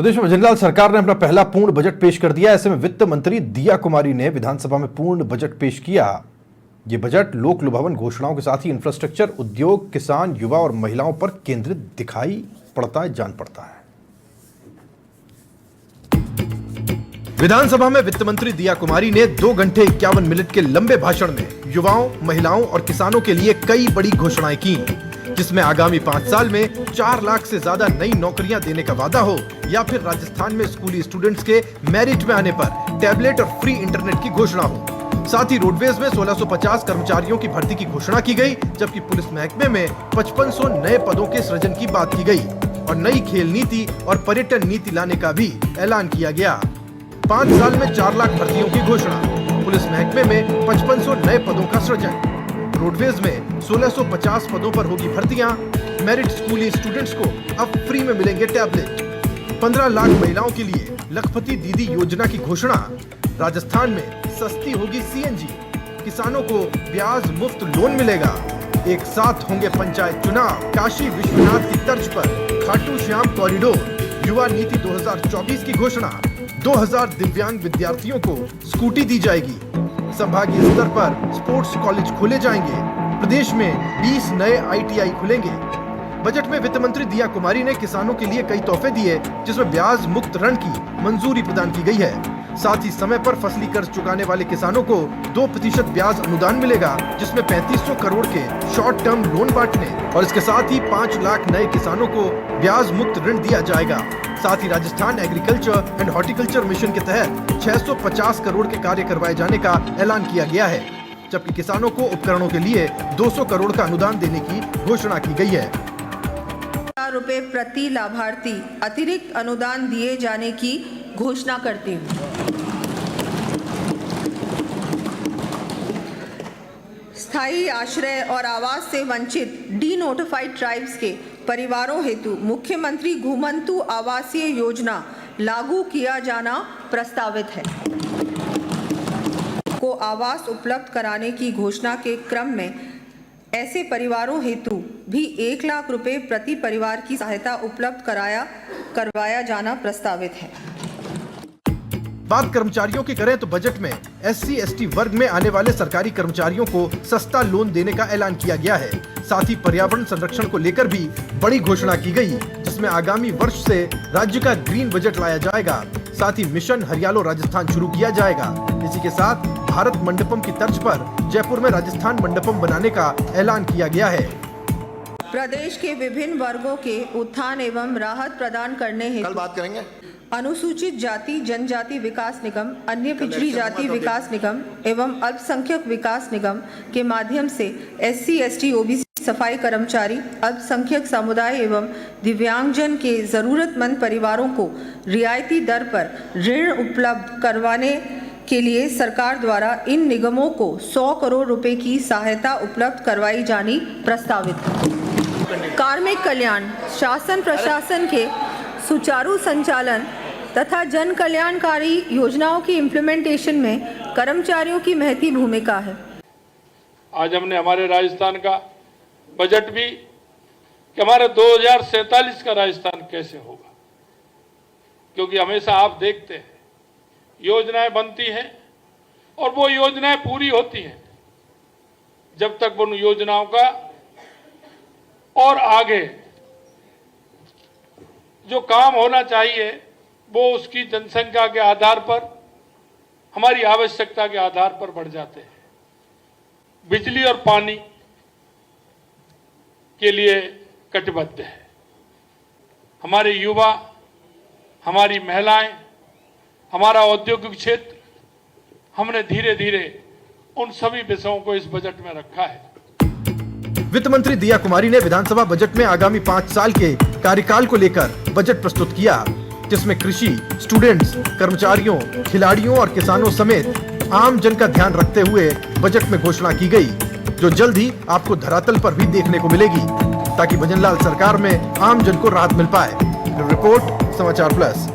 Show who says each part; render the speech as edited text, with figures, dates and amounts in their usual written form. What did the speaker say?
Speaker 1: प्रदेश में भजनलाल सरकार ने अपना पहला पूर्ण बजट पेश कर दिया। ऐसे में वित्त मंत्री दिया कुमारी ने विधानसभा में पूर्ण बजट पेश किया। ये बजट लोक लुभावन घोषणाओं के साथ ही इंफ्रास्ट्रक्चर, उद्योग, किसान, युवा और महिलाओं पर केंद्रित दिखाई पड़ता है, जान पड़ता है। विधानसभा में वित्त मंत्री दिया कुमारी ने 2 घंटे 51 मिनट के लंबे भाषण में युवाओं, महिलाओं और किसानों के लिए कई बड़ी घोषणाएं की, जिसमें आगामी 5 साल में 4 लाख से ज्यादा नई नौकरियां देने का वादा हो, या फिर राजस्थान में स्कूली स्टूडेंट्स के मेरिट में आने पर टैबलेट और फ्री इंटरनेट की घोषणा हो। साथ ही रोडवेज में 1650 कर्मचारियों की भर्ती की घोषणा की गई, जबकि पुलिस महकमे में 5500 नए पदों के सृजन की बात की गई और नई खेल नीति और पर्यटन नीति लाने का भी ऐलान किया गया। 5 साल में 4 लाख भर्तियों की घोषणा, पुलिस महकमे में 5500 नए पदों का सृजन, रोडवेज में 1650 पदों पर होगी भर्तियां, मेरिट स्कूली स्टूडेंट्स को अब फ्री में मिलेंगे टैबलेट, 15 लाख महिलाओं के लिए लखपति दीदी योजना की घोषणा, राजस्थान में सस्ती होगी सीएनजी, किसानों को ब्याज मुफ्त लोन मिलेगा, एक साथ होंगे पंचायत चुनाव, काशी विश्वनाथ की तर्ज पर खाटू श्याम कॉरिडोर, युवा नीति 2024 की घोषणा, 2000 दिव्यांग विद्यार्थियों को स्कूटी दी जाएगी, संभागीय स्तर पर स्पोर्ट्स कॉलेज खोले जाएंगे, प्रदेश में 20 नए आईटीआई खुलेंगे। बजट में वित्त मंत्री दिया कुमारी ने किसानों के लिए कई तोहफे दिए, जिसमें ब्याज मुक्त ऋण की मंजूरी प्रदान की गई है। साथ ही समय पर फसली कर्ज चुकाने वाले किसानों को 2% ब्याज अनुदान मिलेगा, जिसमें 3500 करोड़ के शॉर्ट टर्म लोन बांटने और इसके साथ ही 5 लाख नए किसानों को ब्याज मुक्त ऋण दिया जाएगा। साथ ही Rajasthan agriculture and horticulture mission के तहत 650 करोड़ के कार्य करवाए जाने का ऐलान किया गया है, जबकि किसानों को उपकरणों के लिए 200 करोड़ का अनुदान देने की घोषणा की गई है।
Speaker 2: रुपए प्रति लाभार्थी अतिरिक्त अनुदान दिए जाने की घोषणा करती हूँ। स्थायी आश्रय और आवास से वंचित डीनोटिफाइड ट्राइब्स के परिवारों हेतु मुख्यमंत्री घुमंतु आवासीय योजना लागू किया जाना प्रस्तावित है। को आवास उपलब्ध कराने की घोषणा के क्रम में ऐसे परिवारों हेतु भी 1 लाख रुपए प्रति परिवार की सहायता उपलब्ध करवाया जाना प्रस्तावित है।
Speaker 1: बात कर्मचारियों की करें तो बजट में SC/ST वर्ग में आने वाले सरकारी कर्मचारियों को सस्ता लोन देने का ऐलान किया गया है। साथ ही पर्यावरण संरक्षण को लेकर भी बड़ी घोषणा की गई, जिसमें आगामी वर्ष से राज्य का ग्रीन बजट लाया जाएगा। साथ ही मिशन हरियालो राजस्थान शुरू किया जाएगा। इसी के साथ भारत मंडपम की तर्ज पर जयपुर में राजस्थान मंडपम बनाने का ऐलान किया गया है।
Speaker 2: प्रदेश के विभिन्न वर्गों के उत्थान एवं राहत प्रदान करने हेतु
Speaker 3: कल बात करेंगे।
Speaker 2: अनुसूचित जाति जनजाति विकास निगम, अन्य पिछड़ी जाति विकास निगम एवं अल्पसंख्यक विकास निगम के माध्यम से SC/ST OBC सफाई कर्मचारी, अल्पसंख्यक समुदाय एवं दिव्यांगजन के जरूरतमंद परिवारों को रियायती दर पर ऋण उपलब्ध करवाने के लिए सरकार द्वारा इन निगमों को 100 करोड़ रुपए की सहायता उपलब्ध करवाई जानी प्रस्तावित है। कार्मिक कल्याण, शासन प्रशासन के सुचारू संचालन तथा जन कल्याणकारी योजनाओं की इम्प्लीमेंटेशन में कर्मचारियों की महती भूमिका है।
Speaker 4: आज हमने हमारे राजस्थान का बजट भी कि हमारा 2047 का राजस्थान कैसे होगा, क्योंकि हमेशा आप देखते हैं योजनाएं बनती हैं और वो योजनाएं पूरी होती हैं जब तक उन योजनाओं का और आगे जो काम होना चाहिए वो उसकी जनसंख्या के आधार पर, हमारी आवश्यकता के आधार पर बढ़ जाते हैं। बिजली और पानी के लिए कटिबद्ध है। हमारे युवा, हमारी महिलाएं, हमारा औद्योगिक क्षेत्र, हमने धीरे धीरे उन सभी विषयों को इस बजट में रखा है।
Speaker 1: वित्त मंत्री दिया कुमारी ने विधानसभा बजट में आगामी 5 साल के कार्यकाल को लेकर बजट प्रस्तुत किया, जिसमें कृषि, स्टूडेंट्स, कर्मचारियों, खिलाड़ियों और किसानों समेत आम जन का ध्यान रखते हुए बजट में घोषणा की गई, जो जल्द ही आपको धरातल पर भी देखने को मिलेगी, ताकि भजनलाल सरकार में आम जन को राहत मिल पाए। रिपोर्ट समाचार प्लस।